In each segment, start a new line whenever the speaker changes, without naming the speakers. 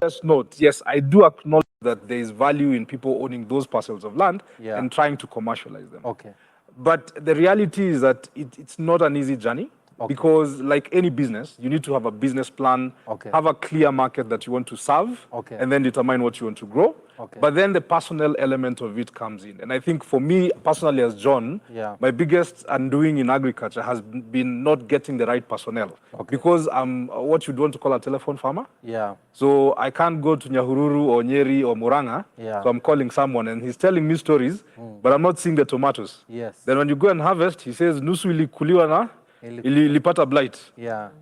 Just note, yes, I do acknowledge that there is value in people owning those parcels of land and trying to commercialize them.
Okay.
But the reality is that it's not an easy journey because, like any business, you need to have a business plan, have a clear market that you want to serve, and then determine what you want to grow. But then the personnel element of it comes in. And I think for me, personally as John, my biggest undoing in agriculture has been not getting the right personnel. Because I'm what you'd want to call a telephone farmer. So I can't go to Nyahururu or Nyeri or Muranga. So I'm calling someone and he's telling me stories, but I'm not seeing the tomatoes. Then when you go and harvest, he says, nusu ilikuliwa na ilipata blight.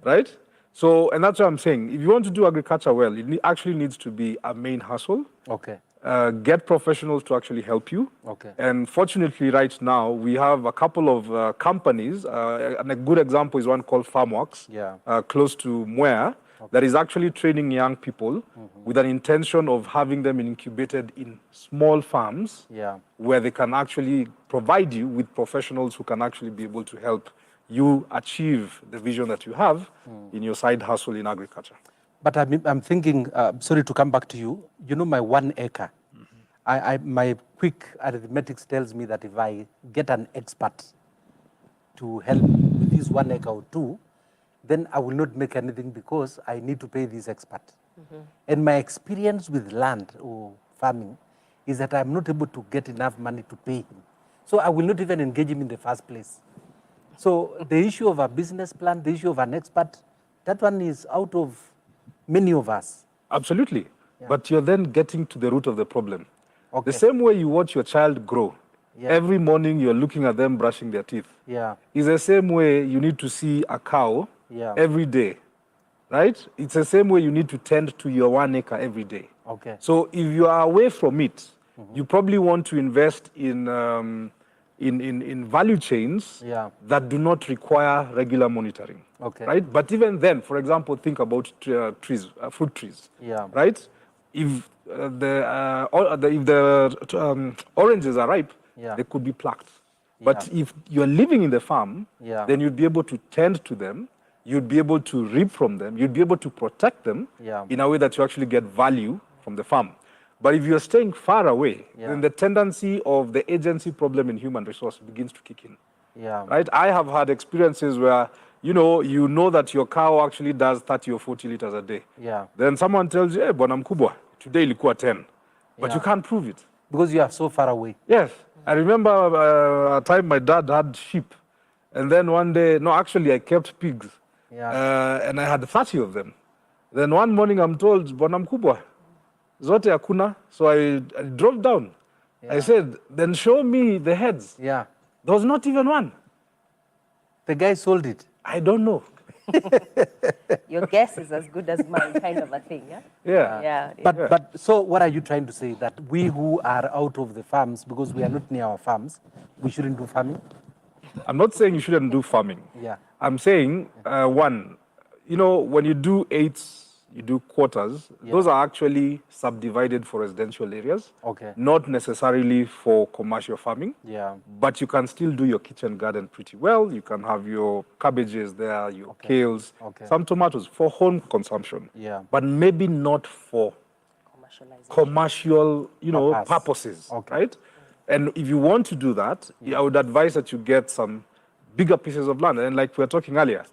Right? So, and that's what I'm saying. If you want to do agriculture well, it actually needs to be a main hustle. Get professionals to actually help you. And fortunately, right now, we have a couple of companies, and a good example is one called FarmWorks, close to Mwea, that is actually training young people with an intention of having them incubated in small farms where they can actually provide you with professionals who can actually be able to help you achieve the vision that you have in your side hustle in agriculture.
But I'm thinking, sorry to come back to you, you know, my 1 acre, my quick arithmetics tells me that if I get an expert to help with this 1 acre or 2, then I will not make anything because I need to pay this expert. And my experience with land or farming is that I'm not able to get enough money to pay him. So I will not even engage him in the first place. So the issue of a business plan, the issue of an expert, that one is out of many of us.
Absolutely. But you're then getting to the root of the problem. The same way you watch your child grow, every morning you're looking at them brushing their teeth. It's the same way you need to see a cow every day, right? It's the same way you need to tend to your 1 acre every day. So if you are away from it, you probably want to invest in value chains that do not require regular monitoring, right? But even then, for example, think about trees, fruit trees, right? If the oranges are ripe, they could be plucked. But if you're living in the farm, then you'd be able to tend to them, you'd be able to reap from them, you'd be able to protect them in a way that you actually get value from the farm. But if you're staying far away, then the tendency of the agency problem in human resource begins to kick in. Right? I have had experiences where, you know that your cow actually does 30 or 40 liters a day. Then someone tells you, hey, bwana mkubwa, today ilikuwa 10. But you can't prove it.
Because you are so far away.
Yes. I remember a time my dad had sheep. And then one day, no, actually I kept pigs. And I had 30 of them. Then one morning I'm told, bwana mkubwa, zote hakuna. So I drove down. I said, then show me the heads. There was not even one.
The guy sold it.
I don't know.
Your guess is as good as mine, kind of a thing,
But so what are you trying to say? That we who are out of the farms, because we are not near our farms, we shouldn't do farming?
I'm not saying you shouldn't do farming. I'm saying, one, when you do 8s, you do quarters, those are actually subdivided for residential areas, not necessarily for commercial farming, but you can still do your kitchen garden pretty well. You can have your cabbages there, your kales, some tomatoes for home consumption, but maybe not for commercial, purposes, right? And if you want to do that, I would advise that you get some bigger pieces of land. And like we were talking earlier,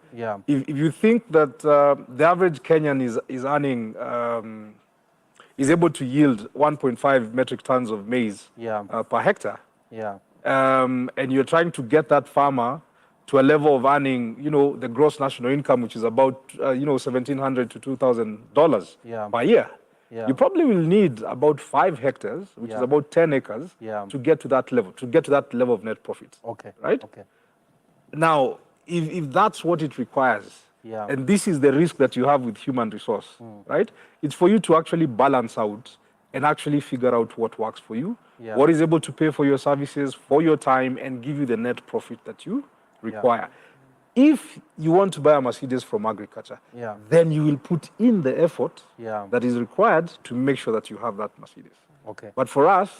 if you think that the average Kenyan is earning, is able to yield 1.5 metric tons of maize per hectare, and you're trying to get that farmer to a level of earning, the gross national income, which is about, $1,700 to $2,000 per year, you probably will need about 5 hectares, which is about 10 acres, to get to that level, of net profit. Right? Now, if that's what it requires, and this is the risk that you have with human resource, right? It's for you to actually balance out and actually figure out what works for you, what is able to pay for your services, for your time, and give you the net profit that you require. If you want to buy a Mercedes from agriculture, then you will put in the effort that is required to make sure that you have that Mercedes. But for us,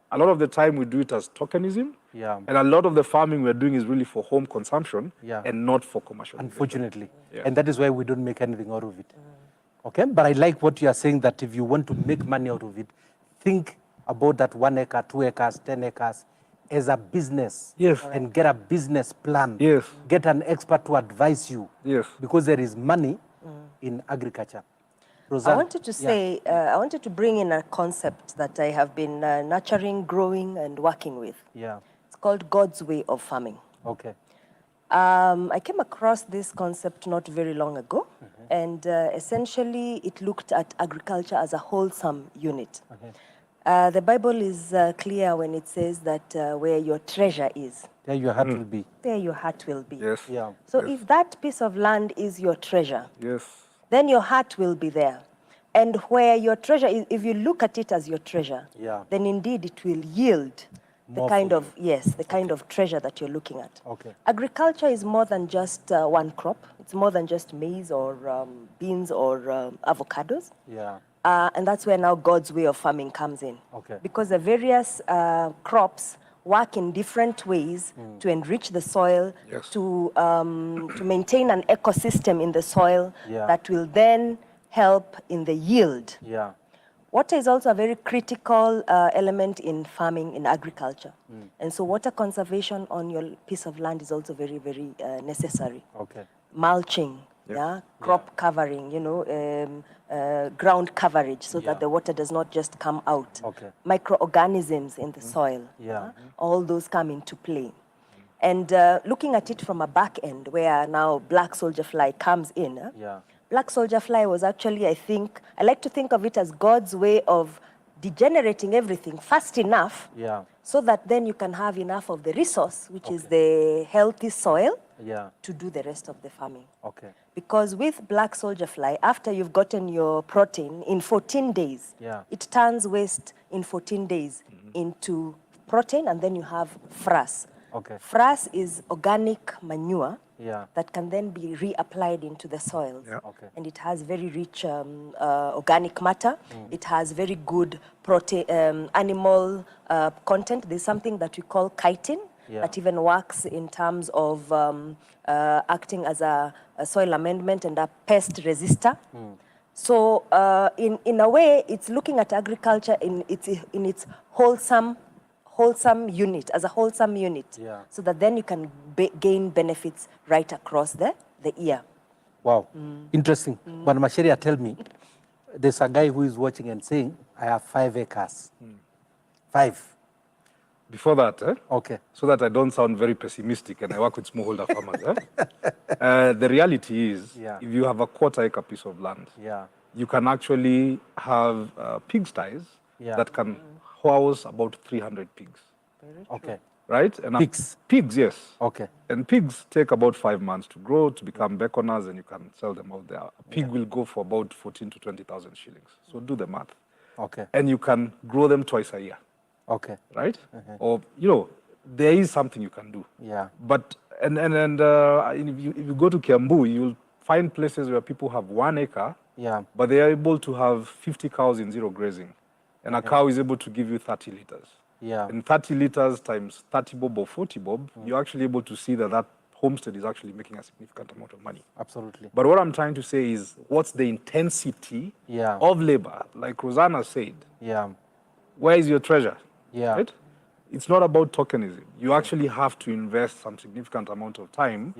a lot of the time we do it as tokenism, and a lot of the farming we're doing is really for home consumption and not for commercial.
Unfortunately. And that is why we don't make anything out of it. Okay, but I like what you are saying, that if you want to make money out of it, think about that 1 acre, 2 acres, 10 acres as a business.
Yes.
And get a business plan.
Yes.
Get an expert to advise you.
Yes.
Because there is money in agriculture.
I
Roseanne,
wanted to say, I wanted to bring in a concept that I have been nurturing, growing, and working with.
Yeah.
It's called God's way of farming.
Okay.
I came across this concept not very long ago, and essentially it looked at agriculture as a wholesome unit. The Bible is clear when it says that where your treasure is,
There your heart will be.
there your heart will be.
Yes.
Yeah.
So if that piece of land is your treasure,
Yes.
then your heart will be there. And where your treasure is, if you look at it as your treasure,
Yeah.
then indeed it will yield the
More
kind
for
of, yes, the kind of treasure that you're looking at.
Okay.
Agriculture is more than just one crop. It's more than just maize or beans or avocados.
Yeah.
And that's where now God's way of farming comes in.
Okay.
Because the various crops work in different ways to enrich the soil,
Yes.
to maintain an ecosystem in the soil
Yeah.
that will then help in the yield.
Yeah.
Water is also a very critical element in farming, in agriculture. And so water conservation on your piece of land is also very, very necessary.
Okay.
Mulching, crop covering, ground coverage so that the water does not just come out.
Okay.
Microorganisms in the soil,
Yeah.
all those come into play. And looking at it from a back end where now black soldier fly comes in,
Yeah.
black soldier fly was actually, I like to think of it as God's way of degenerating everything fast enough
Yeah.
so that then you can have enough of the resource, which is the healthy soil,
Yeah.
to do the rest of the farming.
Okay.
Because with black soldier fly, after you've gotten your protein in 14 days,
Yeah.
it turns waste in 14 days into protein, and then you have frass.
Okay.
Frass is organic manure
Yeah.
that can then be reapplied into the soils.
Yeah.
Okay.
And it has very rich organic matter. It has very good animal content. There's something that we call chitin that even works in terms of acting as a soil amendment and a pest resistor. So in a way, it's looking at agriculture in its wholesome unit, as a wholesome unit, so that then you can gain benefits right across the year.
Wow. Interesting. When Masheria tell me, there's a guy who is watching and saying, I have 5 acres. 5.
Before that,
Okay.
so that I don't sound very pessimistic and I work with smallholder farmers, the reality is, if you have a 1/4 acre piece of land, you can actually have pigsties that can house about 300 pigs.
Okay.
Right? And
Pigs?
Pigs, yes.
Okay.
And pigs take about 5 months to grow, to become beckoners, and you can sell them out there. A pig will go for about 14 to 20,000 shillings. So do the math.
Okay.
And you can grow them twice a year.
Okay.
Right? Or, there is something you can do.
Yeah.
But, if you go to Kiambu, you'll find places where people have 1 acre, but they are able to have 50 cows in zero grazing. And a cow is able to give you 30 liters.
Yeah.
And 30 liters times 30 bob or 40 bob, you're actually able to see that homestead is actually making a significant amount of money.
Absolutely.
But what I'm trying to say is, what's the intensity of labor? Like Rosanna said, where is your treasure? Right? It's not about tokenism. You actually have to invest some significant amount of time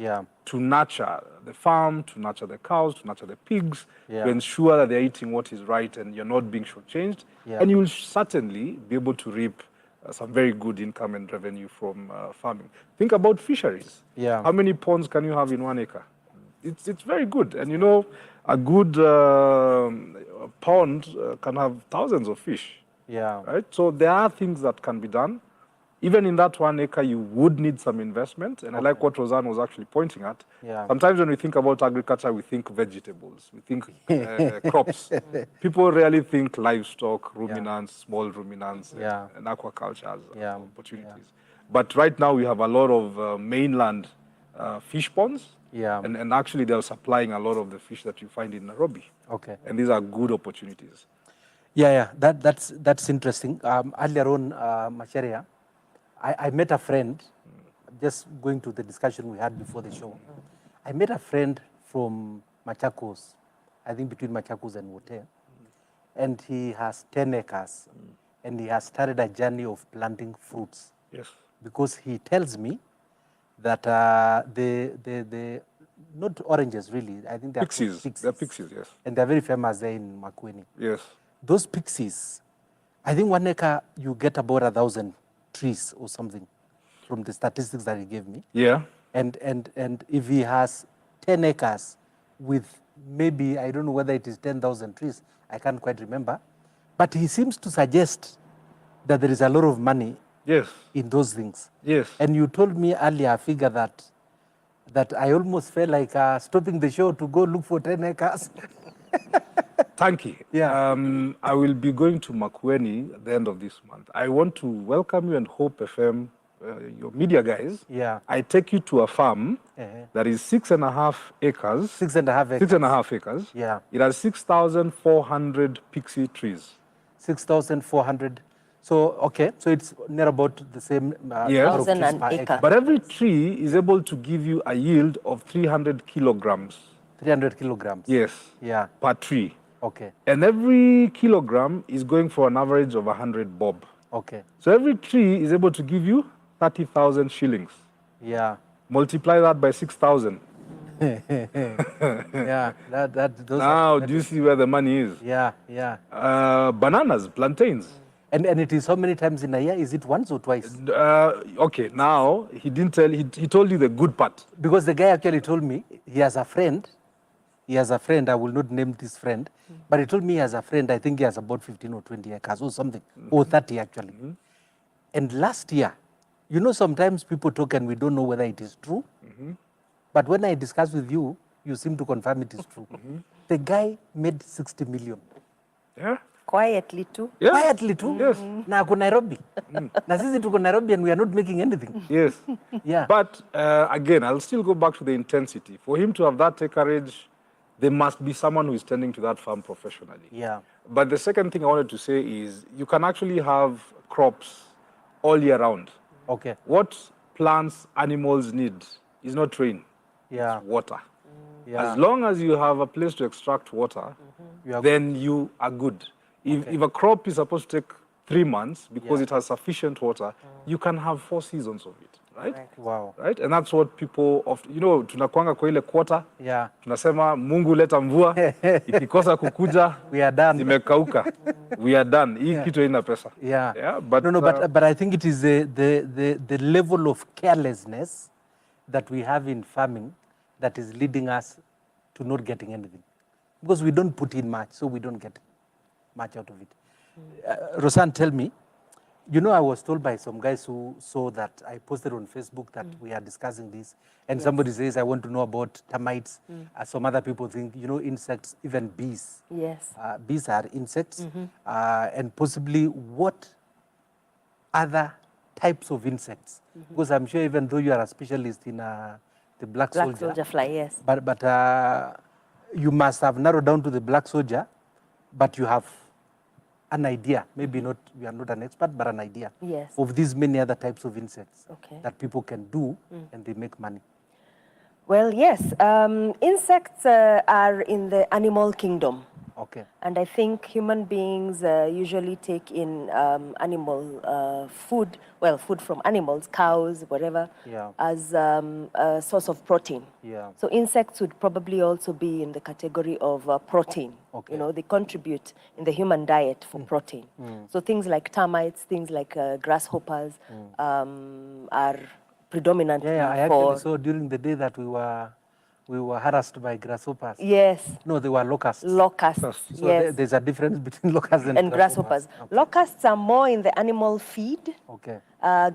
to nurture the farm, to nurture the cows, to nurture the pigs, to ensure that they're eating what is right and you're not being shortchanged. And you will certainly be able to reap some very good income and revenue from farming. Think about fisheries. How many ponds can you have in 1 acre? It's very good. And a good pond can have thousands of fish. Right? So there are things that can be done. Even in that 1 acre, you would need some investment. And I like what Roseanne was actually pointing at. Sometimes when we think about agriculture, we think vegetables, we think crops. People rarely think livestock, ruminants, small ruminants, and aquaculture as opportunities. But right now, we have a lot of mainland fish ponds. And actually, they're supplying a lot of the fish that you find in Nairobi.
Okay.
And these are good opportunities.
That's interesting. Earlier on, Masheria, I met a friend, just going to the discussion we had before the show. I met a friend from Machakos. I think between Machakos and Wote. And he has 10 acres. And he has started a journey of planting fruits.
Yes.
Because he tells me that the not oranges really, I think they're
Pixies.
pixies.
They're pixies, yes.
And they're very famous there in Makueni.
Yes.
Those pixies, I think 1 acre, you get about 1,000 trees or something from the statistics that he gave me.
Yeah.
And if he has 10 acres with maybe, I don't know whether it is 10,000 trees, I can't quite remember, but he seems to suggest that there is a lot of money
Yes.
in those things.
Yes.
And you told me earlier, a figure that I almost felt like stopping the show to go look for 10 acres.
Thank you.
Yeah.
I will be going to Makueni at the end of this month. I want to welcome you and Hope FM, your media guys.
Yeah.
I take you to a farm that is 6.5 acres.
6.5 acres.
6.5 acres.
Yeah.
It has 6,400 pixie trees.
6,400. So, okay, so it's near about the same
Yes.
number of trees
1,000 an
per
acre.
But every tree is able to give you a yield of 300 kilograms.
300 kilograms.
Yes.
Yeah.
Per tree.
Okay.
And every kilogram is going for an average of 100 bob.
Okay.
So every tree is able to give you 30,000 shillings.
Yeah.
Multiply that by 6,000.
Yeah. Those
Now, do you see where the money is?
Yeah. Yeah.
Bananas, plantains.
And it is how many times in a year? Is it once or twice?
Okay, now, he didn't tell, he told you the good part.
Because the guy actually told me he has a friend. He has a friend, I will not name this friend, but he told me he has a friend, I think he has about 15 or 20 acres or something, or 30 actually. And last year, you know, sometimes people talk and we don't know whether it is true. But when I discuss with you, you seem to confirm it is true. The guy made 60 million.
Yeah?
Quietly too.
Yeah.
Quietly too.
Yes.
Na ako Nairobi. Na sisi tuko Nairobi and we are not making anything.
Yes.
Yeah.
But again, I'll still go back to the intensity. For him to have that acreage, there must be someone who is tending to that farm professionally.
Yeah.
But the second thing I wanted to say is you can actually have crops all year round.
Okay.
What plants, animals need is not rain,
Yeah.
it's water.
Yeah.
As long as you have a place to extract water,
You are
then you are good. If a crop is supposed to take 3 months because it has sufficient water, you can have 4 seasons of it, right?
Wow.
Right? And that's what people often, you know, tunakuanga kwa ile quarter,
Yeah.
tunasema Mungu leta mvua, ikikosa kukuja,
We are done.
zimekauka. We are done. Hii kitu haina pesa.
Yeah.
Yeah, but,
no, but I think it is the level of carelessness that we have in farming that is leading us to not getting anything. Because we don't put in much, so we don't get much out of it. Rosanne, tell me, you know, I was told by some guys who saw that I posted on Facebook that we are discussing this, and somebody says, I want to know about termites. Some other people think, you know, insects, even bees.
Yes.
Bees are insects, and possibly what other types of insects? Because I'm sure even though you are a specialist in the black
Soldier fly, yes.
but you must have narrowed down to the black soldier, but you have an idea, maybe not, you are not an expert, but an idea
Yes.
of these many other types of insects
Okay.
that people can do and they make money.
Well, yes. Insects are in the animal kingdom.
Okay.
And I think human beings usually take in animal food, well, food from animals, cows, whatever,
Yeah.
as a source of protein.
Yeah.
So insects would probably also be in the category of protein.
Okay.
You know, they contribute in the human diet for protein. So things like termites, things like grasshoppers are predominantly
Yeah, I
for...
actually saw during the day that we were harassed by grasshoppers.
Yes.
No, they were locusts.
Locusts,
So
yes.
there's a difference between locusts
And grasshoppers.
Okay.
Locusts are more in the animal feed.
Okay.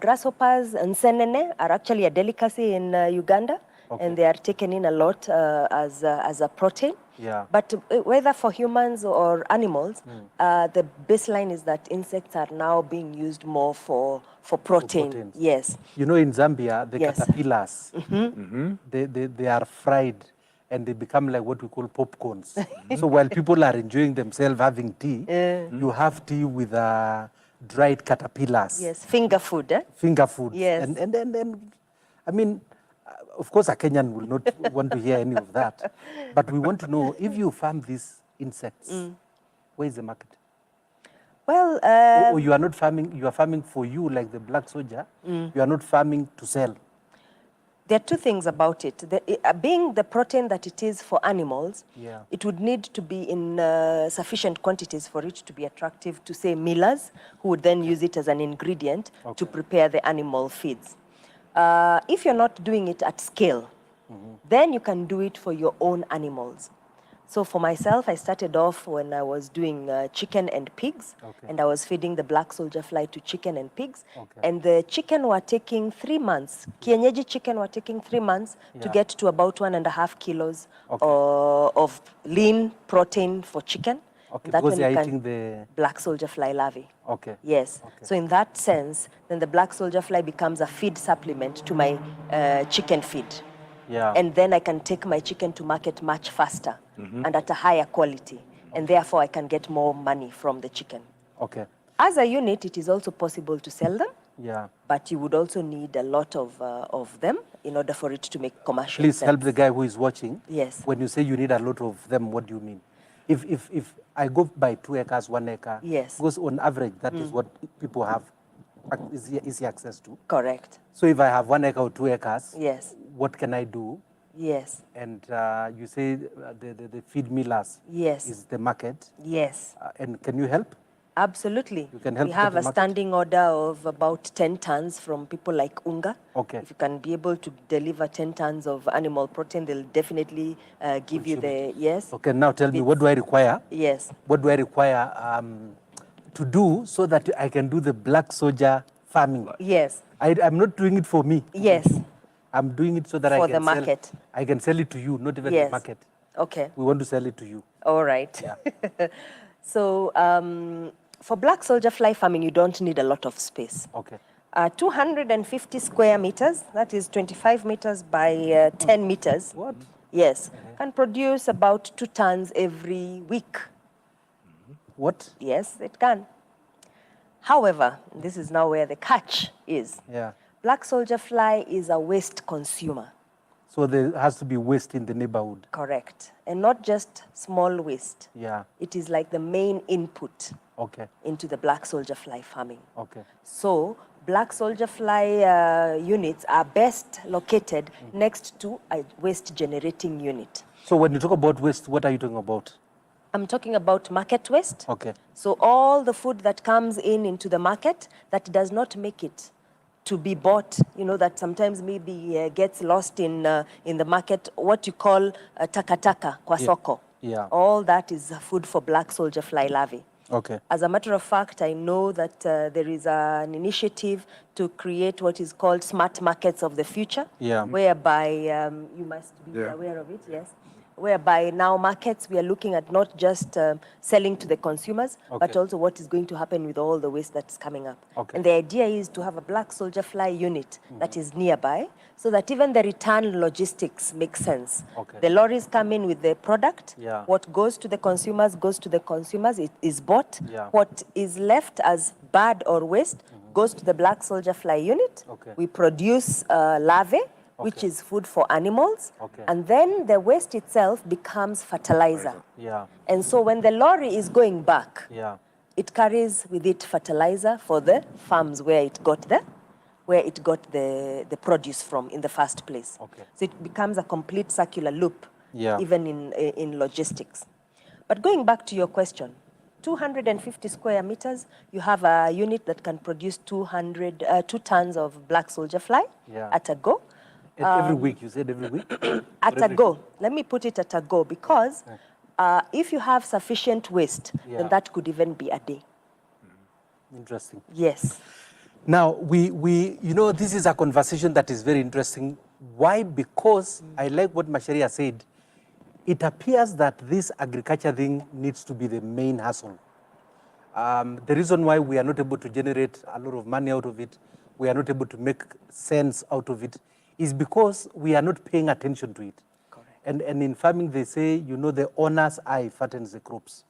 Grasshoppers and senene are actually a delicacy in Uganda, and they are taken in a lot as a protein.
Yeah.
But whether for humans or animals, the baseline is that insects are now being used more for protein.
proteins.
Yes.
You know, in Zambia, the
Yes.
caterpillars, they are fried and they become like what we call popcorns. So while people are enjoying themselves having tea, you have tea with dried caterpillars.
Yes. Finger food.
Finger food.
Yes.
And I mean, of course, a Kenyan will not want to hear any of that. But we want to know, if you farm these insects, where is the market?
Well,
or you are not farming, you are farming for you, like the black soldier. You are not farming to sell.
There are two things about it. Being the protein that it is for animals, it would need to be in sufficient quantities for it to be attractive to, say, millers, who would then use it as an ingredient to prepare the animal feeds. If you're not doing it at scale, then you can do it for your own animals. So for myself, I started off when I was doing chicken and pigs, and I was feeding the black soldier fly to chicken and pigs. And the chicken were taking 3 months. Kienyeji chicken were taking 3 months to get to about 1.5 kilos of lean protein for chicken.
Because they are eating the
black soldier fly larvae. Yes. So in that sense, then the black soldier fly becomes a feed supplement to my chicken feed. And then I can take my chicken to market much faster and at a higher quality. And therefore, I can get more money from the chicken. As a unit, it is also possible to sell them. But you would also need a lot of them in order for it to make commercial sense.
Please help the guy who is watching.
Yes.
When you say you need a lot of them, what do you mean? If I go by 2 acres, 1 acre, because on average, that is what people have easy access to.
Correct.
So if I have 1 acre or 2 acres, what can I do? And you say the feed millers is the market. And can you help?
Absolutely.
You can help.
We have a standing order of about 10 tons from people like Unga. If you can be able to deliver 10 tons of animal protein, they'll definitely give you the,
Okay, now tell me, what do I require? What do I require to do so that I can do the black soldier farming? I'm not doing it for me. I'm doing it so that
for the market.
I can sell it to you, not even the market. We want to sell it to you.
All right. So for black soldier fly farming, you don't need a lot of space. 250 square meters, that is 25 meters by 10 meters.
What?
Yes, can produce about 2 tons every week.
What?
Yes, it can. However, this is now where the catch is. Black soldier fly is a waste consumer.
So there has to be waste in the neighborhood.
Correct. And not just small waste. It is like the main input into the black soldier fly farming. So black soldier fly units are best located next to a waste generating unit.
So when you talk about waste, what are you talking about?
I'm talking about market waste. So all the food that comes into the market that does not make it to be bought, you know, that sometimes maybe gets lost in the market, what you call takataka kwa soko. All that is food for black soldier fly larvae. As a matter of fact, I know that there is an initiative to create what is called smart markets of the future, whereby you must be aware of it, whereby now markets, we are looking at not just selling to the consumers, but also what is going to happen with all the waste that's coming up. And the idea is to have a black soldier fly unit that is nearby, so that even the return logistics makes sense. The lorries come in with the product. What goes to the consumers goes to the consumers. It is bought. What is left as bad or waste goes to the black soldier fly unit. We produce larvae, which is food for animals, and then the waste itself becomes fertilizer. And so when the lorry is going back, it carries with it fertilizer for the farms where it got the produce from in the first place. So it becomes a complete circular loop, even in logistics. But going back to your question, 250 square meters, you have a unit that can produce 2 tons of black soldier fly at a go.
Every week, you said every week?
At a go. Let me put it at a go, because if you have sufficient waste, then that could even be a day.
Interesting.
Yes.
Now, we you know, this is a conversation that is very interesting. Why? Because I like what Masheria said. It appears that this agriculture thing needs to be the main hustle. The reason why we are not able to generate a lot of money out of it, we are not able to make sense out of it, is because we are not paying attention to it. And in farming, they say, you know, the owner's eye fattens the crops.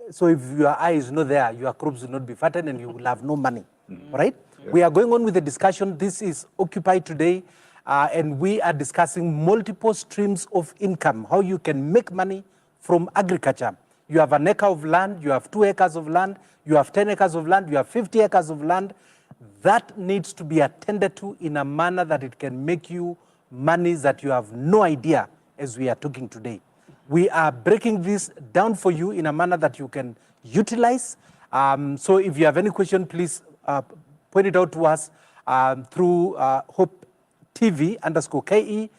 So if your eye is not there, your crops will not be fattened and you will have no money, right? We are going on with the discussion. This is Occupy Today. and we are discussing multiple streams of income, how you can make money from agriculture. You have an acre of land, you have 2 acres of land, you have 10 acres of land, you have 50 acres of land. That needs to be attended to in a manner that it can make you money that you have no idea as we are talking today. We are breaking this down for you in a manner that you can utilize. So if you have any question, please point it out to us through Hope TV _KE.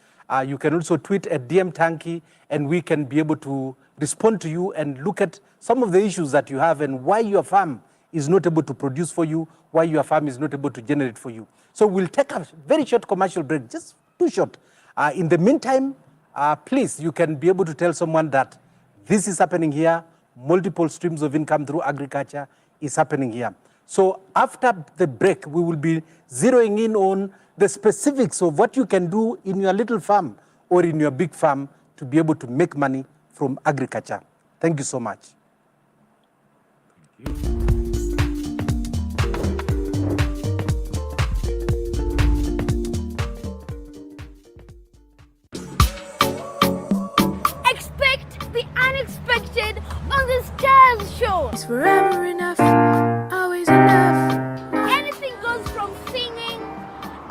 You can also tweet at DM Tanki, and we can be able to respond to you and look at some of the issues that you have and why your farm is not able to produce for you, why your farm is not able to generate for you. So we'll take a very short commercial break, just too short. In the meantime, please, you can be able to tell someone that this is happening here, multiple streams of income through agriculture is happening here. So after the break, we will be zeroing in on the specifics of what you can do in your little farm or in your big farm to be able to make money from agriculture. Thank you so much. Thank you.
Expect the unexpected on the Stars Show.
It's forever enough, always enough.
Anything goes from singing,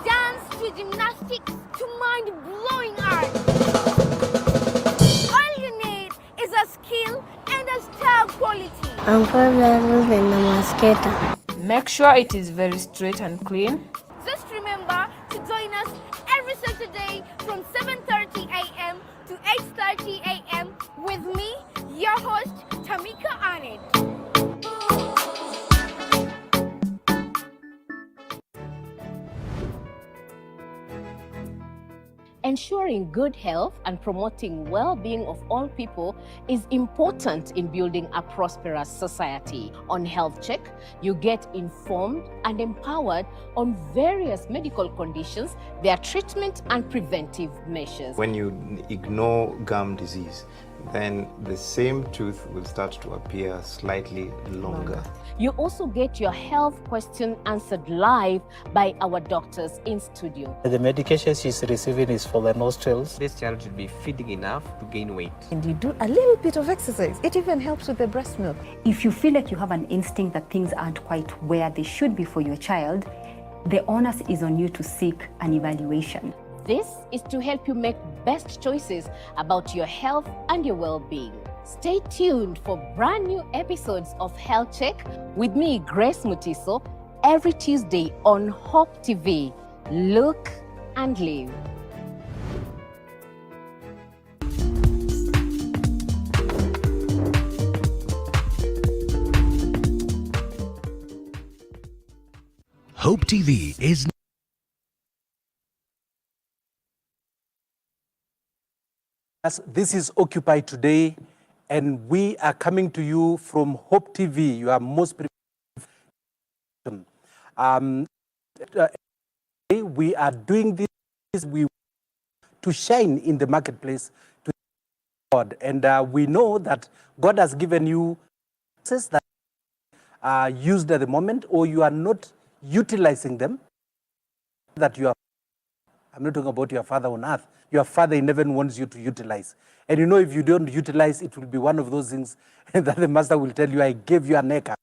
dance to gymnastics to mind-blowing art. All you need is a skill and a star quality.
I'm 5 levels in the masqueta.
Make sure it is very straight and clean.
Just remember to join us every Saturday from 7:30 a.m. to 8:30 a.m. with me, your host, Tamika Arnett.
Ensuring good health and promoting well-being of all people is important in building a prosperous society. On Health Check, you get informed and empowered on various medical conditions, their treatment and preventive measures.
When you ignore gum disease, then the same tooth will start to appear slightly longer.
You also get your health question answered live by our doctors in studio.
The medication she's receiving is for the nostrils.
This child should be feeding enough to gain weight.
And you do a little bit of exercise. It even helps with the breast milk.
If you feel like you have an instinct that things aren't quite where they should be for your child, the onus is on you to seek an evaluation.
This is to help you make best choices about your health and your well-being. Stay tuned for brand new episodes of Health Check with me, Grace Mutiso, every Tuesday on Hope TV. Look and live.
Hope TV is
This is Occupy Today, and we are coming to you from Hope TV. You are most we are doing this to shine in the marketplace to God, and we know that God has given you access that are used at the moment, or you are not utilizing them. That you are. I'm not talking about your father on earth. Your father in heaven wants you to utilize. And you know, if you don't utilize, it will be one of those things that the master will tell you, I gave you an acre.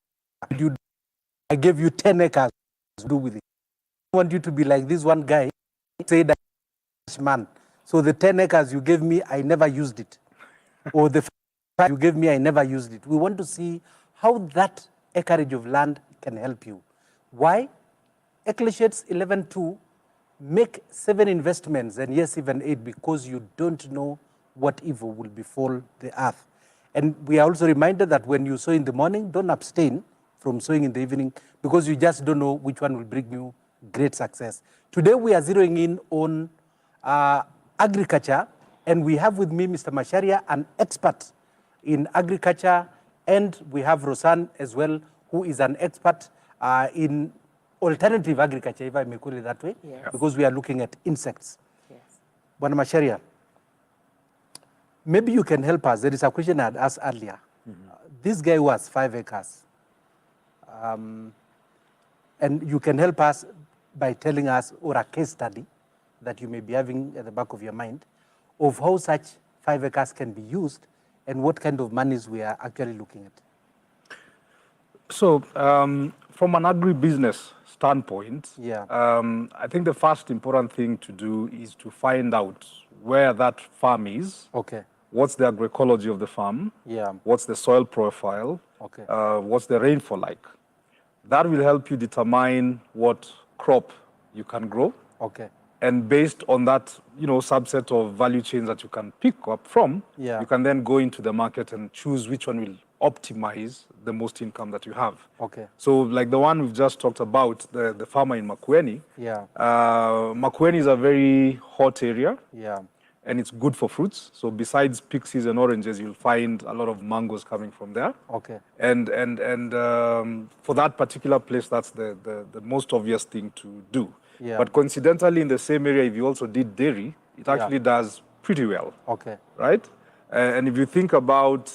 I gave you 10 acres to do with it. I want you to be like this one guy, say that man. So the 10 acres you gave me, I never used it. Or the 5 you gave me, I never used it. We want to see how that acreage of land can help you. Why? Ecclesiastes 11:2, make 7 investments, and yes, even 8, because you don't know what evil will befall the earth. And we are also reminded that when you sow in the morning, don't abstain from sowing in the evening, because you just don't know which one will bring you great success. Today we are zeroing in on agriculture, and we have with me Mr. Macharia, an expert in agriculture, and we have Rosanne as well, who is an expert in alternative agriculture, if I may call it that way, yes, because we are looking at insects. Yes. Bwana Macharia, maybe you can help us. There is a question I had asked earlier. This guy who has 5 acres, and you can help us by telling us, or a case study, that you may be having at the back of your mind of how such 5 acres can be used and what kind of monies we are actually looking at?
So from an agribusiness standpoint, I think the first important thing to do is to find out where that farm is.
Okay.
What's the agroecology of the farm?
Yeah.
What's the soil profile?
Okay.
What's the rainfall like? That will help you determine what crop you can grow.
Okay.
And based on that, subset of value chains that you can pick up from, you can then go into the market and choose which one will optimize the most income that you have.
Okay.
So like the one we've just talked about, the farmer in Makueni.
Yeah.
Makueni is a very hot area.
Yeah.
And it's good for fruits. So besides pixies and oranges, you'll find a lot of mangoes coming from there.
Okay.
And for that particular place, that's the most obvious thing to do.
Yeah.
But coincidentally, in the same area, if you also did dairy, it actually does pretty well.
Okay.
Right? And if you think about,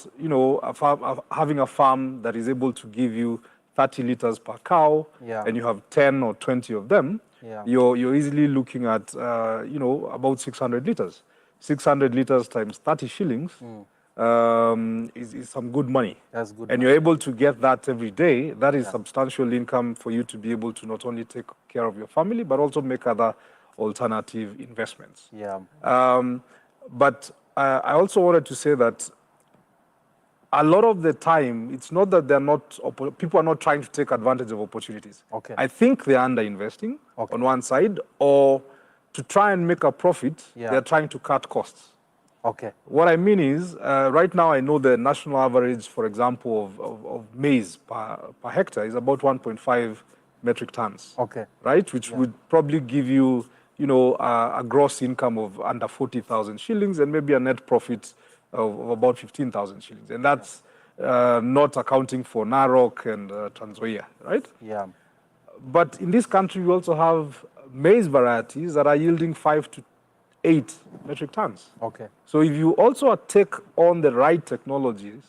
having a farm that is able to give you 30 liters per cow, and you have 10 or 20 of them, you're easily looking at, about 600 liters. 600 liters times 30 shillings is some good money.
That's good.
And you're able to get that every day. That is substantial income for you to be able to not only take care of your family, but also make other alternative investments.
Yeah.
But I also wanted to say that a lot of the time, it's not that people are not trying to take advantage of opportunities.
Okay.
I think they're underinvesting on one side, or to try and make a profit, they're trying to cut costs.
Okay.
What I mean is, right now I know the national average, for example, of maize per hectare is about 1.5 metric tons.
Okay.
Right? Which would probably give you, a gross income of under 40,000 shillings and maybe a net profit of about 15,000 shillings. And that's not accounting for Narok and Trans Nzoia, right?
Yeah.
But in this country, we also have maize varieties that are yielding 5 to 8 metric tons.
Okay.
So if you also take on the right technologies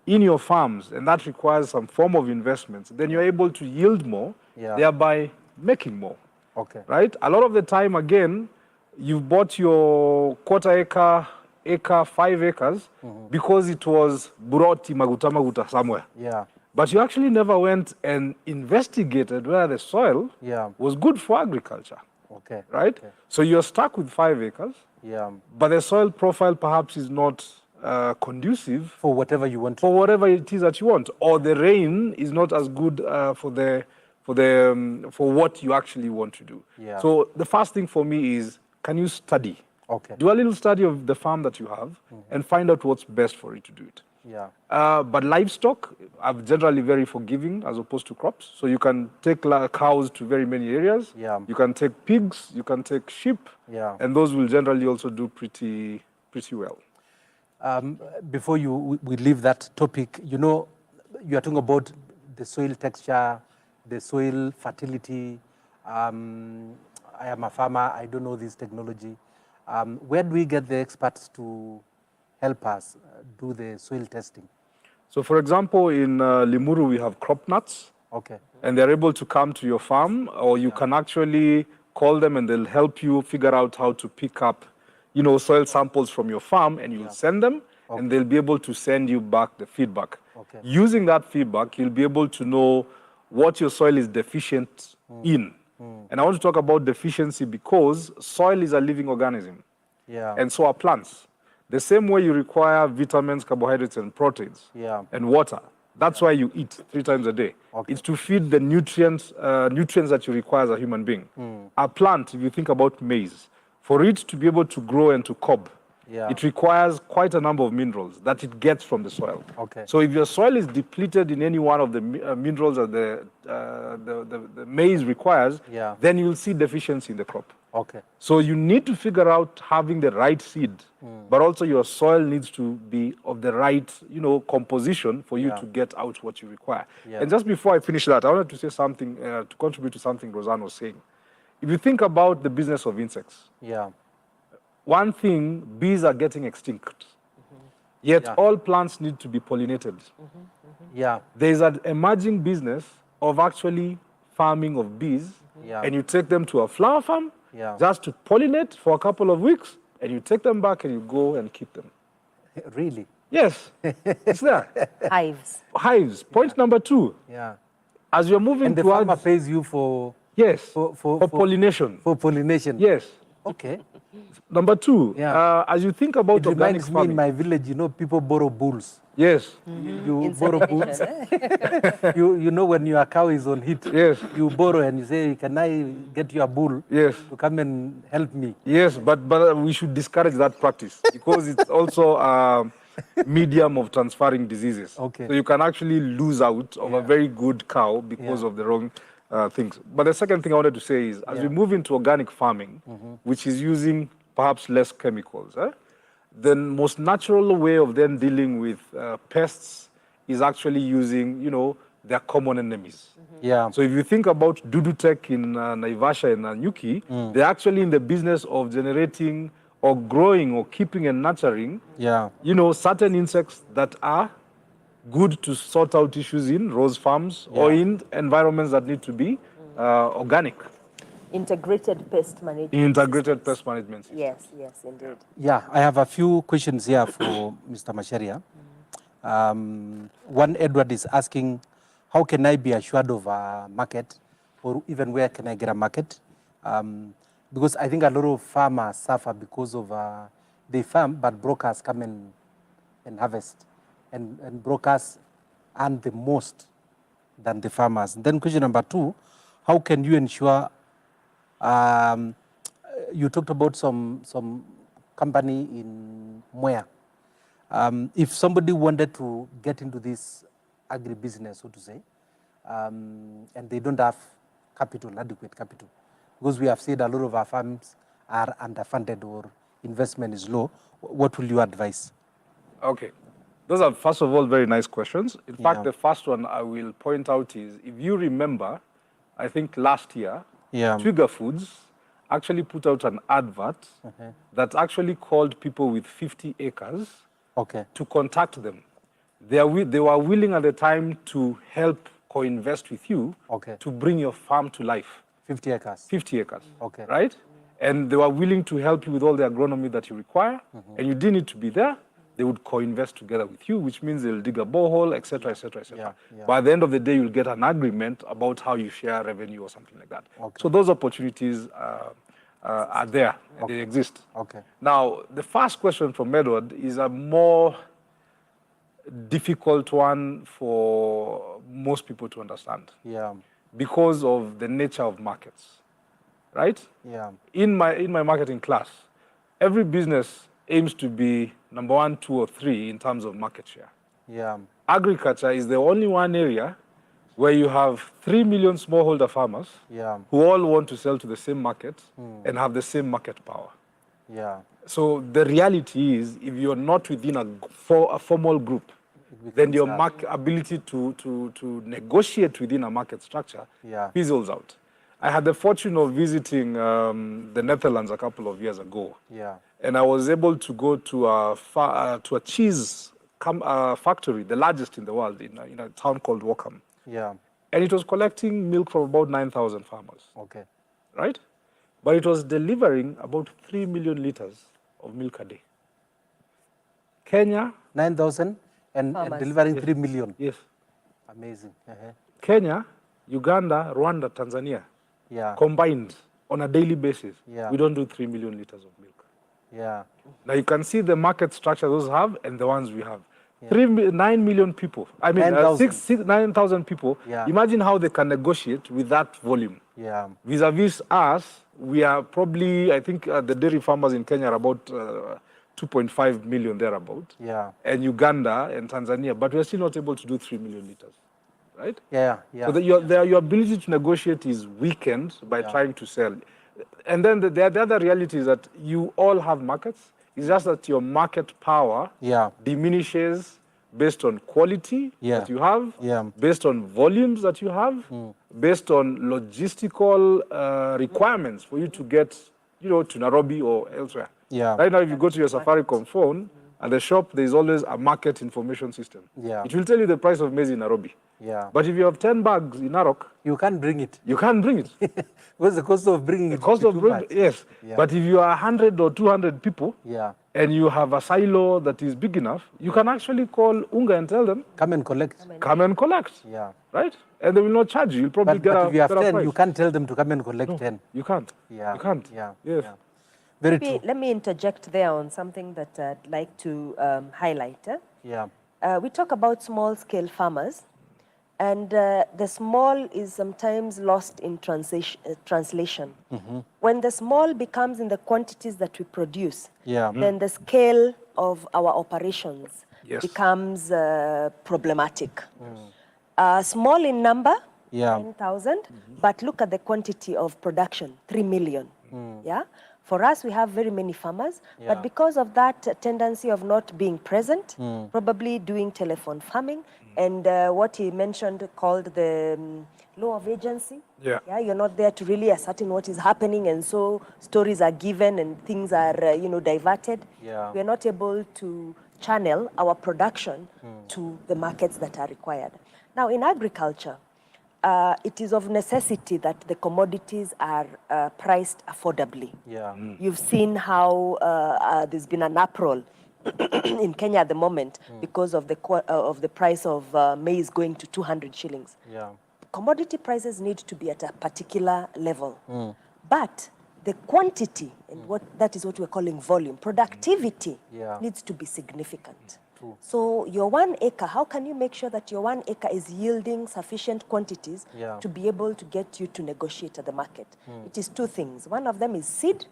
in your farms, and that requires some form of investments, then you're able to yield more, thereby making more.
Okay.
Right? A lot of the time, again, you've bought your quarter acre, 5 acres, because it was brought maguta somewhere.
Yeah.
But you actually never went and investigated whether the soil was good for agriculture.
Okay.
Right?
Okay.
So you're stuck with 5 acres, but the soil profile perhaps is not conducive
for whatever you want.
For whatever it is that you want, or the rain is not as good for what you actually want to do.
Yeah.
So the first thing for me is, can you study?
Okay.
Do a little study of the farm that you have and find out what's best for you to do it.
Yeah.
But livestock are generally very forgiving as opposed to crops. So you can take cows to very many areas.
Yeah.
You can take pigs, you can take sheep.
Yeah.
And those will generally also do pretty well.
Before we leave that topic, you are talking about the soil texture, the soil fertility. I am a farmer, I don't know this technology. Where do we get the experts to help us do the soil testing?
So for example, in Limuru, we have crop nuts.
Okay.
And they're able to come to your farm, or you can actually call them and they'll help you figure out how to pick up, soil samples from your farm, and you'll send them, and they'll be able to send you back the feedback.
Okay.
Using that feedback, you'll be able to know what your soil is deficient in. And I want to talk about deficiency because soil is a living organism.
Yeah.
And so are plants. The same way you require vitamins, carbohydrates, and proteins, and water. That's why you eat 3 times a day.
Okay.
It's to feed the nutrients that you require as a human being. A plant, if you think about maize, for it to be able to grow and to cob, it requires quite a number of minerals that it gets from the soil.
Okay.
So if your soil is depleted in any one of the minerals that the maize requires, then you'll see deficiency in the crop.
Okay.
So you need to figure out having the right seed, but also your soil needs to be of the right, composition for you to get out what you require.
Yeah.
And just before I finish that, I wanted to say something, to contribute to something Roseanne was saying. If you think about the business of insects, one thing, bees are getting extinct. Yet all plants need to be pollinated.
Yeah.
There's an emerging business of actually farming of bees, and you take them to a flower farm, just to pollinate for a couple of weeks, and you take them back and you go and keep them.
Really?
Yes, it's there.
Hives.
Hives. Point number 2.
Yeah.
As you're moving
and the
towards...
farmer pays you for...
Yes,
for
pollination.
For pollination.
Yes.
Okay.
Number 2, as you think about
it
organic
reminds
farming...
me in my village, you know, people borrow bulls.
Yes.
You borrow bulls. you know when your cow is on heat,
yes.
You borrow and you say, can I get your bull
yes.
to come and help me?
Yes, but we should discourage that practice because it's also a medium of transferring diseases.
Okay.
So you can actually lose out of a very good cow because of the wrong things. But the second thing I wanted to say is, as we move into organic farming, which is using perhaps less chemicals, the most natural way of then dealing with pests is actually using, their common enemies.
Yeah.
So if you think about Dudutech in Naivasha and Nanyuki, they're actually in the business of generating or growing or keeping and nurturing, certain insects that are good to sort out issues in rose farms or in environments that need to be organic.
Integrated pest management.
Integrated pest management system.
Yes, indeed.
Yeah, I have a few questions here for Mr. Macharia. One, Edward is asking, how can I be assured of a market, or even where can I get a market? Because I think a lot of farmers suffer because of they farm, but brokers come and harvest, and brokers earn the most than the farmers. And then question number 2, how can you ensure? You talked about some company in Mwea. If somebody wanted to get into this agribusiness, so to say, and they don't have adequate capital, because we have said a lot of our farms are underfunded or investment is low, what will you advise?
Okay. Those are, first of all, very nice questions. In fact, the first one I will point out is, if you remember, I think last year, Twiga Foods actually put out an advert that actually called people with 50 acres to contact them. They were willing at the time to help co-invest with you to bring your farm to life.
50 acres?
50 acres,
okay.
Right? And they were willing to help you with all the agronomy that you require, and you didn't need to be there. They would co-invest together with you, which means they'll dig a borehole, et cetera, et cetera, et cetera. By the end of the day, you'll get an agreement about how you share revenue or something like that. So those opportunities are there, and they exist. Now, the first question from Edward is a more difficult one for most people to understand. Because of the nature of markets, right? In my marketing class, every business aims to be number 1, 2, or 3 in terms of market share. Agriculture is the only one area where you have 3 million smallholder farmers who all want to sell to the same market and have the same market power. So the reality is, if you're not within a formal group, then your ability to negotiate within a market structure fizzles out. I had the fortune of visiting the Netherlands a couple of years ago. And I was able to go to a cheese factory, the largest in the world, in a town called Wholesome. And it was collecting milk from about 9,000 farmers. Right? But it was delivering about 3 million liters of milk a day. Kenya...
9,000 and delivering 3 million?
Yes.
Amazing.
Kenya, Uganda, Rwanda, Tanzania, combined on a daily basis, we don't do 3 million liters of milk. Now you can see the market structure those have and the ones we have. 9 million people. I mean, 9,000 people. Imagine how they can negotiate with that volume. Vis-a-vis us, we are probably, I think the dairy farmers in Kenya are about 2.5 million thereabout. And Uganda and Tanzania, but we're still not able to do 3 million liters. Right? So your ability to negotiate is weakened by trying to sell. And then the other reality is that you all have markets. It's just that your market power diminishes based on quality that you have, based on volumes that you have, based on logistical requirements for you to get, to Nairobi or elsewhere. Right now, if you go to your Safaricom phone, At the shop, there's always a market information system.
Yeah.
It will tell you the price of maize in Nairobi.
Yeah.
But if you have 10 bags in Narok,
you can't bring it.
You can't bring it.
What's the cost of bringing it?
The cost of bringing, yes.
Yeah.
But if you are 100 or 200 people,
yeah,
and you have a silo that is big enough, you can actually call Unga and tell them,
come and collect.
Come and collect.
Yeah.
Right? And they will not charge you. You'll probably get
but
a
if you have
better
10,
price.
you can't tell them to come and collect
No,
10.
You can't.
Yeah.
You can't.
Yeah.
Yes.
Yeah. Very true.
Let me interject there on something that I'd like to highlight.
Yeah.
We talk about small-scale farmers, and the small is sometimes lost in translation.
Mm-hmm.
When the small becomes in the quantities that we produce,
yeah.
then the scale of our operations
yes.
becomes problematic. Small in number,
yeah.
10,000, but look at the quantity of production, 3 million. Yeah. For us, we have very many farmers, but because of that tendency of not being present, probably doing telephone farming, and what he mentioned called the law of agency.
Yeah.
Yeah, you're not there to really ascertain what is happening, and so stories are given and things are, diverted.
Yeah.
We are not able to channel our production to the markets that are required. Now, in agriculture, it is of necessity that the commodities are priced affordably.
Yeah.
You've seen how there's been an uproar in Kenya at the moment because of the price of maize going to 200 shillings.
Yeah.
Commodity prices need to be at a particular level. But the quantity, and that is what we're calling volume, productivity needs to be significant.
True.
So your 1 acre, how can you make sure that your 1 acre is yielding sufficient quantities to be able to get you to negotiate at the market? It is two things. One of them is seed.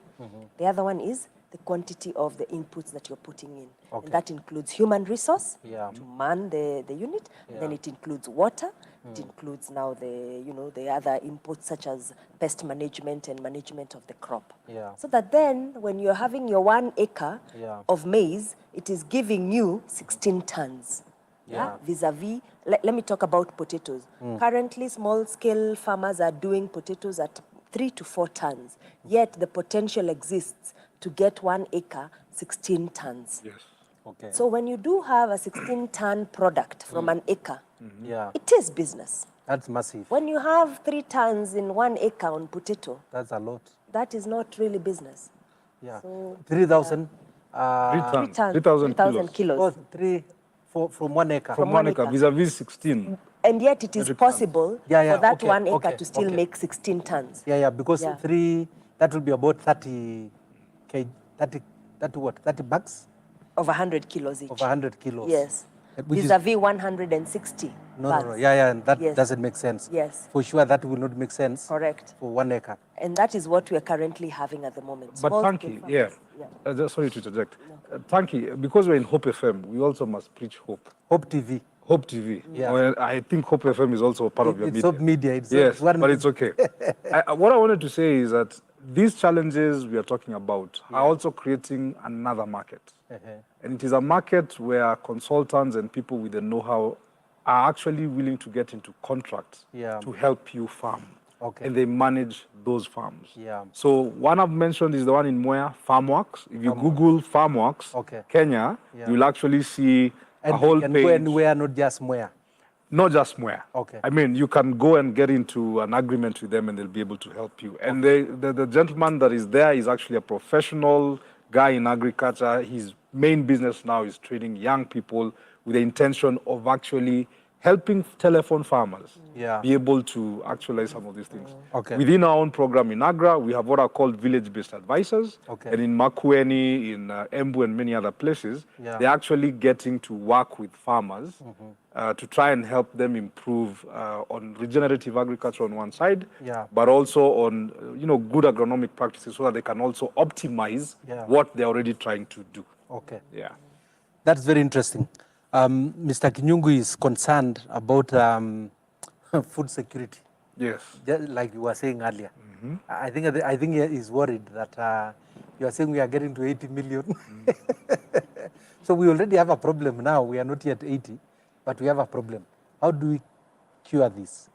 The other one is the quantity of the inputs that you're putting in.
Okay.
And that includes human resource
Yeah.
to man the unit. And then it includes water. It includes now the other inputs such as pest management and management of the crop.
Yeah.
So that then when you're having your 1 acre of maize, it is giving you 16 tons.
Yeah.
Vis-a-vis, let me talk about potatoes. Currently, small-scale farmers are doing potatoes at 3 to 4 tons. Yet the potential exists to get 1 acre, 16 tons.
Yes.
Okay.
So when you do have a 16-ton product from an acre,
yeah.
it is business.
That's massive.
When you have 3 tons in 1 acre on potato,
that's a lot.
that is not really business.
Yeah.
So,
3,000.
3,000
kilos.
Oh, from 1 acre.
From 1 acre, vis-a-vis 16.
And yet it is possible for that 1 acre to still make 16 tons.
Yeah, because 3, that will be about 30 bucks?
Of 100 kilos each.
Of 100 kilos.
Yes.
Which
Vis-a-vis 160
No,
bags.
Yeah, and that doesn't make sense.
Yes.
For sure, that will not make sense.
Correct.
For 1 acre.
And that is what we are currently having at the moment.
But Tanki, sorry to interject. Tanki, because we're in Hope FM, we also must preach hope.
Hope TV.
Hope TV.
Yeah.
Well, I think Hope FM is also a part of your media.
It's Hope Media.
Yes, but it's okay. What I wanted to say is that these challenges we are talking about are also creating another market. And it is a market where consultants and people with the know-how are actually willing to get into contracts to help you farm.
Okay.
And they manage those farms.
Yeah.
So one I've mentioned is the one in Mwea, FarmWorks. If you Google FarmWorks, Kenya, you'll actually see a whole
page. And
go
anywhere, not just Mwea.
Not just Mwea.
Okay.
I mean, you can go and get into an agreement with them and they'll be able to help you. And the gentleman that is there is actually a professional guy in agriculture. His main business now is training young people with the intention of actually helping telephone farmers be able to actualize some of these things.
Okay.
Within our own program in Agra, we have what are called village-based advisors.
Okay.
And in Makueni, in Embu, and many other places, they're actually getting to work with farmers to try and help them improve on regenerative agriculture on one side, but also on good agronomic practices so that they can also optimize what they're already trying to do.
Okay.
Yeah.
That's very interesting. Mr. Kinyungu is concerned about food security.
Yes.
Just like you were saying earlier. I think he is worried that you are saying we are getting to 80 million. So we already have a problem now. We are not yet 80, but we have a problem. How do we cure this?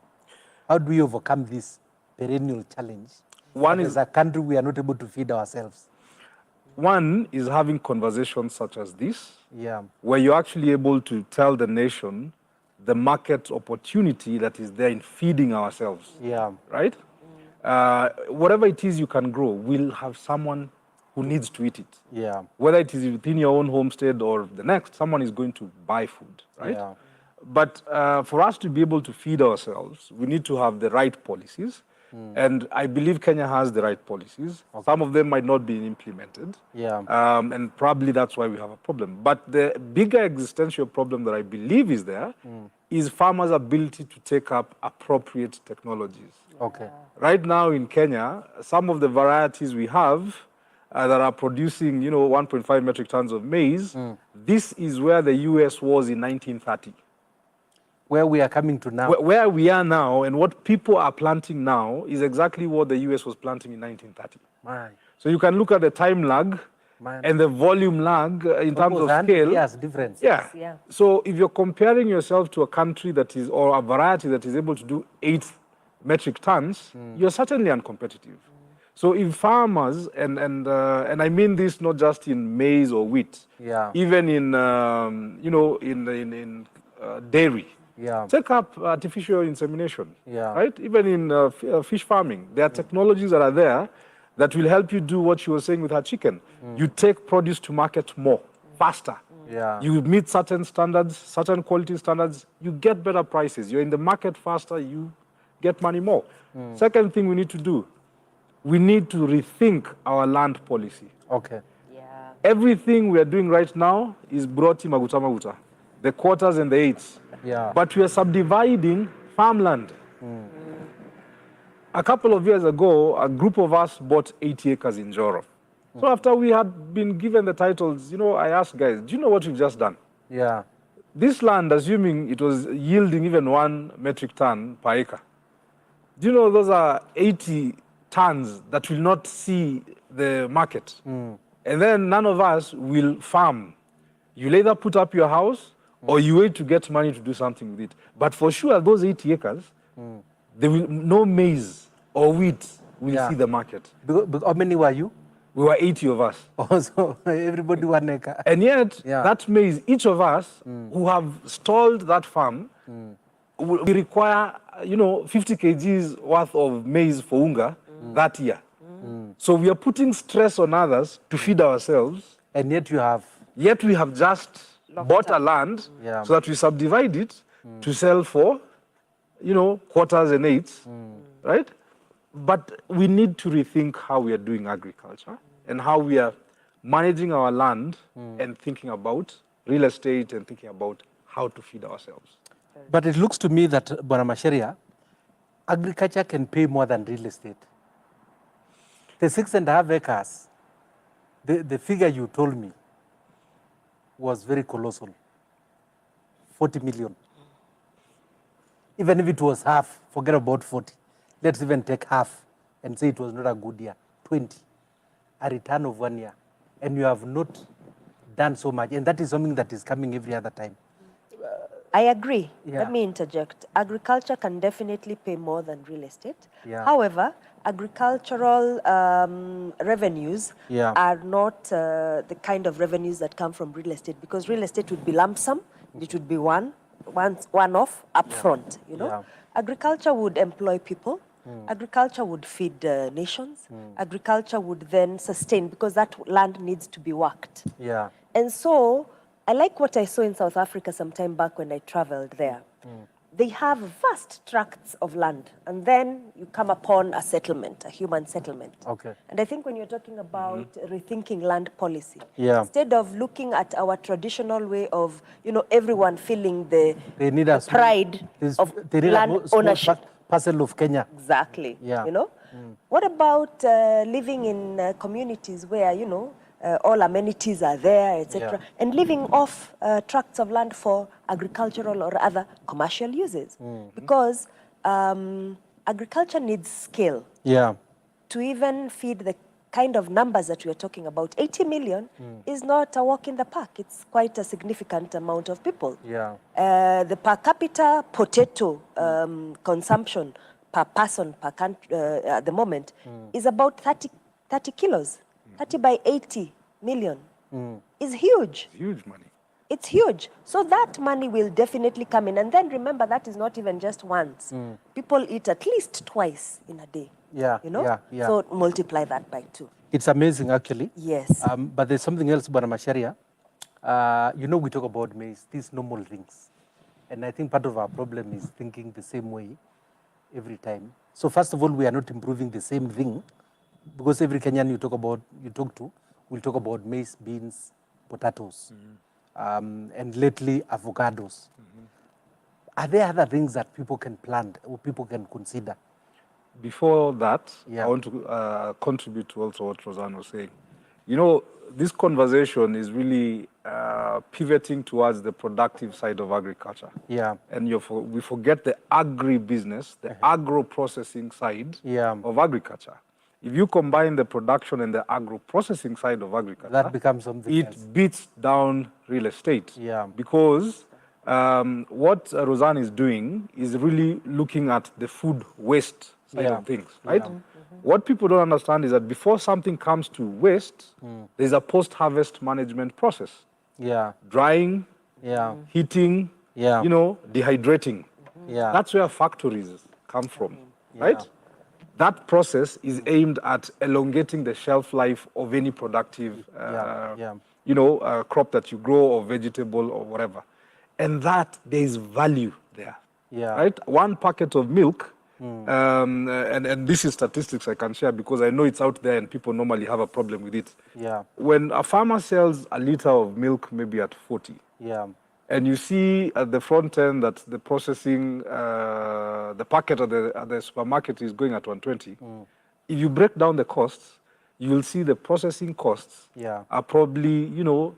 How do we overcome this perennial challenge? As a country, we are not able to feed ourselves.
One is having conversations such as this,
Yeah.
where you're actually able to tell the nation the market opportunity that is there in feeding ourselves.
Yeah.
Right? Whatever it is you can grow, we'll have someone who needs to eat it.
Yeah.
Whether it is within your own homestead or the next, someone is going to buy food, right?
Yeah.
But for us to be able to feed ourselves, we need to have the right policies. And I believe Kenya has the right policies. Some of them might not be implemented.
Yeah.
And probably that's why we have a problem. But the bigger existential problem that I believe is there is farmers' ability to take up appropriate technologies.
Okay.
Right now in Kenya, some of the varieties we have that are producing, 1.5 metric tons of maize, this is where the US was in 1930.
Where we are coming to now.
Where we are now and what people are planting now is exactly what the US was planting in 1930.
Man.
So you can look at the time lag and the volume lag in terms of scale.
Yes, difference.
Yeah. So if you're comparing yourself to a country that is, or a variety that is able to do 8 metric tons, you're certainly uncompetitive. So if farmers, and I mean this not just in maize or wheat, even in, in dairy, take up artificial insemination, right? Even in fish farming, there are technologies that are there that will help you do what you were saying with our chicken. You take produce to market more, faster. You meet certain standards, certain quality standards, you get better prices. You're in the market faster, you get money more. Second thing we need to do, we need to rethink our land policy.
Okay.
Everything we are doing right now is broti maguta maguta, the quarters and the eighths. But we are subdividing farmland. A couple of years ago, a group of us bought 80 acres in Joro. So after we had been given the titles, I asked guys, do you know what we've just done?
Yeah.
This land, assuming it was yielding even 1 metric ton per acre, do you know those are 80 tons that will not see the market? And then none of us will farm. You'll either put up your house or you wait to get money to do something with it. But for sure, those 80 acres, no maize or wheat will see the market.
How many were you?
We were 80 of us.
So everybody 1 acre.
And yet, that maize, each of us who have stalled that farm, we require, 50 kgs worth of maize for unga that year. So we are putting stress on others to feed ourselves.
And yet you have?
Yet we have just bought a land so that we subdivide it to sell for, quarters and eighths, right? But we need to rethink how we are doing agriculture and how we are managing our land and thinking about real estate and thinking about how to feed ourselves.
But it looks to me that, Bwana Macharia, agriculture can pay more than real estate. The 6.5 acres, the figure you told me was very colossal, 40 million. Even if it was half, forget about 40. Let's even take half and say it was not a good year, 20, a return of 1 year. And you have not done so much. And that is something that is coming every other time.
I agree. Let me interject. Agriculture can definitely pay more than real estate. However, agricultural revenues are not the kind of revenues that come from real estate, because real estate would be lump sum. It would be one-off upfront. Agriculture would employ people. Agriculture would feed nations. Agriculture would then sustain, because that land needs to be worked. And so I like what I saw in South Africa some time back when I traveled there. They have vast tracts of land, and then you come upon a settlement, a human settlement. And I think when you're talking about rethinking land policy, instead of looking at our traditional way of, everyone feeling the pride of land ownership.
Parcel of Kenya.
Exactly. What about living in communities where, all amenities are there, etc., and living off tracts of land for agricultural or other commercial uses? Because agriculture needs scale to even feed the kind of numbers that we are talking about. 80 million is not a walk in the park. It's quite a significant amount of people. The per capita potato consumption per person per country at the moment is about 30 kilos. 30 by 80 million is huge.
Huge money.
It's huge. So that money will definitely come in. And then remember, that is not even just once. People eat at least twice in a day.
Yeah,
You know?
yeah.
So multiply that by 2.
It's amazing, actually.
Yes.
But there's something else, Bwana Macharia. You know, we talk about maize, these normal things. And I think part of our problem is thinking the same way every time. So first of all, we are not improving the same thing, because every Kenyan you talk to will talk about maize, beans, potatoes, and lately avocados. Are there other things that people can plant or people can consider?
Before that, I want to contribute to also what Roseanne was saying. You know, this conversation is really pivoting towards the productive side of agriculture.
Yeah.
And we forget the agri-business, the agro-processing side of agriculture. If you combine the production and the agro-processing side of agriculture,
that becomes something else.
It beats down real estate.
Yeah.
Because what Roseanne is doing is really looking at the food waste side of things, right? What people don't understand is that before something comes to waste, there's a post-harvest management process.
Yeah.
Drying, heating,
you
know, dehydrating.
Yeah.
That's where factories come from, right? That process is aimed at elongating the shelf life of any productive, you know, crop that you grow or vegetable or whatever. And that there is value there, right? One packet of milk, and this is statistics I can share because I know it's out there and people normally have a problem with it.
Yeah.
When a farmer sells a liter of milk maybe at 40, and you see at the front end that the processing, the packet at the supermarket is going at 120, if you break down the costs, you will see the processing costs are probably, you know,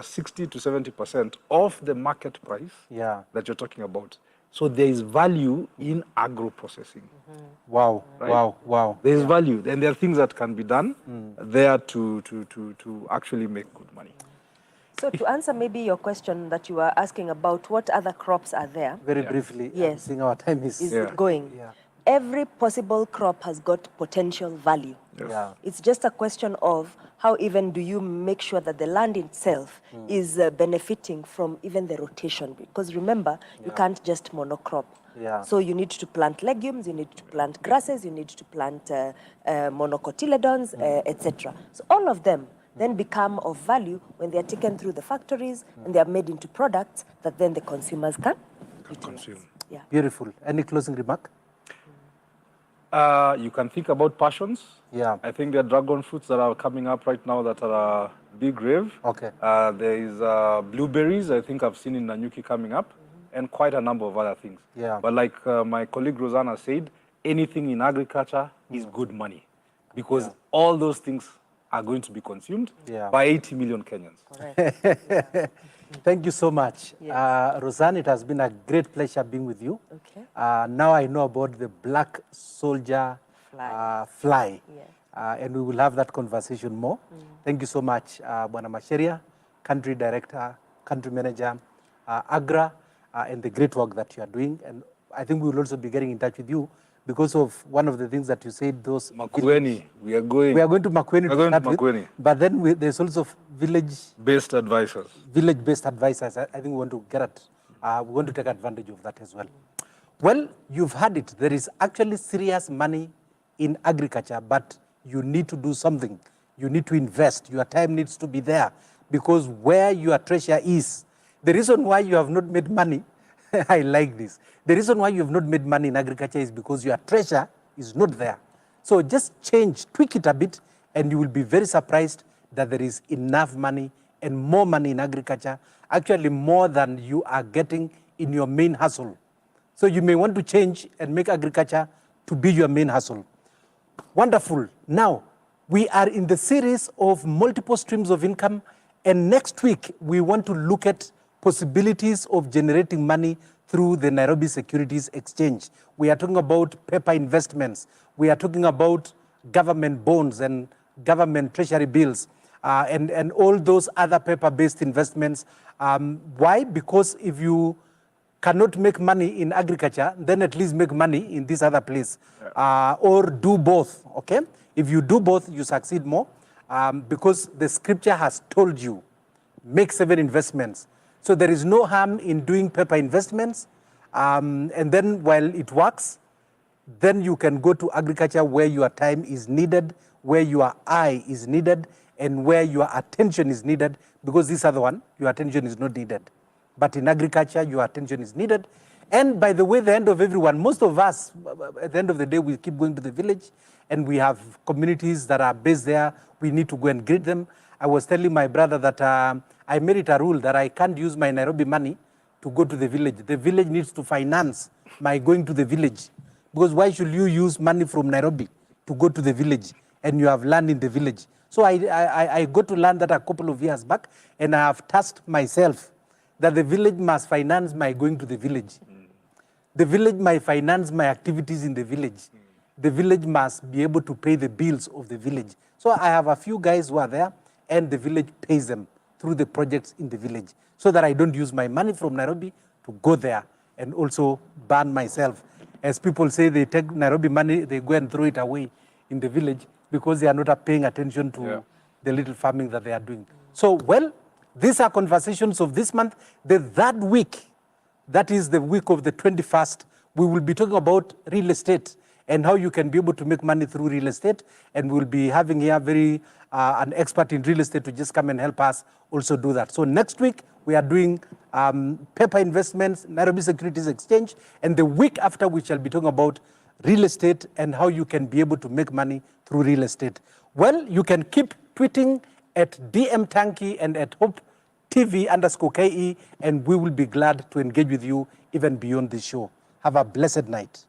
60 to 70% of the market price that you're talking about. So there is value in agro-processing.
Wow,
right?
wow.
There is value, and there are things that can be done there to actually make good money.
So to answer maybe your question that you were asking about what other crops are there.
Very briefly,
yes.
I think our time is
going. Every possible crop has got potential value.
Yes.
It's just a question of how even do you make sure that the land itself is benefiting from even the rotation. Because remember, you can't just monocrop. So you need to plant legumes, you need to plant grasses, you need to plant monocotyledons, etc. So all of them then become of value when they are taken through the factories and they are made into products that then the consumers can consume. Yeah.
Beautiful. Any closing remark?
You can think about passions. I think there are dragon fruits that are coming up right now that are a big rave.
Okay.
There is blueberries, I think I've seen in Nanyuki coming up, and quite a number of other things. But like my colleague Rosanna said, anything in agriculture is good money because all those things are going to be consumed by 80 million Kenyans.
Thank you so much. Roseanne, it has been a great pleasure being with you.
Okay.
Now I know about the black soldier fly. And we will have that conversation more. Thank you so much, Bwana Macharia, Country Director, Country Manager, Agra, and the great work that you are doing. And I think we will also be getting in touch with you because of one of the things that you said, those...
Makueni, we are going to
Makueni.
We're going to Makueni.
But then there's also
village-based advisors.
Village-based advisors. I think we want to get it. We want to take advantage of that as well. Well, you've heard it. There is actually serious money in agriculture, but you need to do something. You need to invest. Your time needs to be there because where your treasure is, the reason why you have not made money, I like this. The reason why you have not made money in agriculture is because your treasure is not there. So just tweak it a bit, and you will be very surprised that there is enough money and more money in agriculture, actually more than you are getting in your main hustle. So you may want to change and make agriculture to be your main hustle. Wonderful. Now, we are in the series of multiple streams of income, and next week we want to look at possibilities of generating money through the Nairobi Securities Exchange. We are talking about paper investments. We are talking about government bonds and government treasury bills and all those other paper-based investments. Why? Because if you cannot make money in agriculture, then at least make money in this other place or do both, okay? If you do both, you succeed more. because the scripture has told you, make 7 investments. So there is no harm in doing paper investments. And then while it works, then you can go to agriculture where your time is needed, where your eye is needed, and where your attention is needed, because this other one, your attention is not needed. But in agriculture, your attention is needed. And by the way, the end of everyone, most of us, at the end of the day, we keep going to the village, and we have communities that are based there. We need to go and greet them. I was telling my brother that I made it a rule that I can't use my Nairobi money to go to the village. The village needs to finance my going to the village. Because why should you use money from Nairobi to go to the village and you have land in the village? So I got to learn that a couple of years back, and I have tasked myself that the village must finance my going to the village. The village might finance my activities in the village. The village must be able to pay the bills of the village. So I have a few guys who are there, and the village pays them through the projects in the village, so that I don't use my money from Nairobi to go there and also burn myself. As people say, they take Nairobi money, they go and throw it away in the village because they are not paying attention to the little farming that they are doing. So, well, these are conversations of this month. The third week, that is the week of the 21st, we will be talking about real estate and how you can be able to make money through real estate. And we'll be having here an expert in real estate to just come and help us also do that. So next week, we are doing paper investments, Nairobi Securities Exchange, and the week after we shall be talking about real estate and how you can be able to make money through real estate. Well, you can keep tweeting at DM Tanki and at Hope TV_KE, and we will be glad to engage with you even beyond this show. Have a blessed night.